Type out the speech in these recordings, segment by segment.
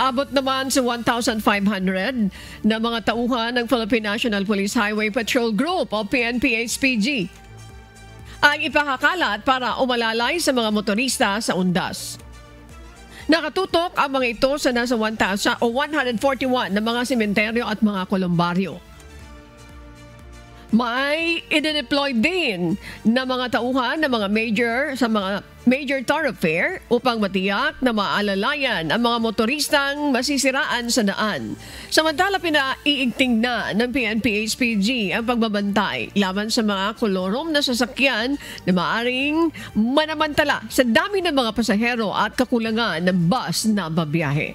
Umaabot naman sa 1,500 na mga tauhan ng Philippine National Police Highway Patrol Group o PNP-HPG ang ipakakalat para umalalay sa mga motorista sa undas. Nakatutok ang mga ito sa nasa 1,141 na mga sementeryo at mga kolumbaryo. May i-deploy din na mga tauhan na mga major thoroughfare upang matiyak na maalalayan ang mga motoristang masisiraan sa daan. Samantala pinaiigting na ng PNP-HPG ang pagbabantay laban sa mga kolorom na sasakyan na maaring manamantala sa dami ng mga pasahero at kakulangan ng bus na babiyahe.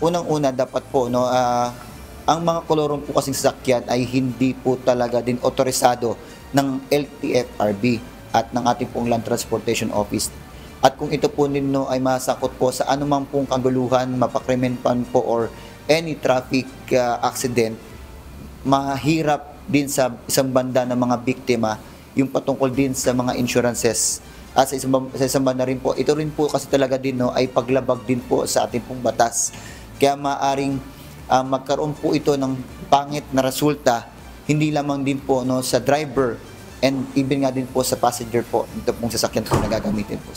Unang-una dapat po ang mga kolorom po kasing sasakyan ay hindi po talaga din otorisado ng LTFRB at ng ating pong Land Transportation Office. At kung ito po ninyo ay masakot po sa anumang pong kaguluhan, mapakrimenpan po or any traffic accident, mahirap din sa isang banda ng mga biktima yung patungkol din sa mga insurances. At sa isang banda rin po, ito rin po kasi talaga din ay paglabag din po sa ating pong batas. Kaya maaring magkaroon po ito ng pangit na resulta, hindi lamang din po sa driver and even nga din po sa passenger po, ito pong sasakyan po na gagamitin po.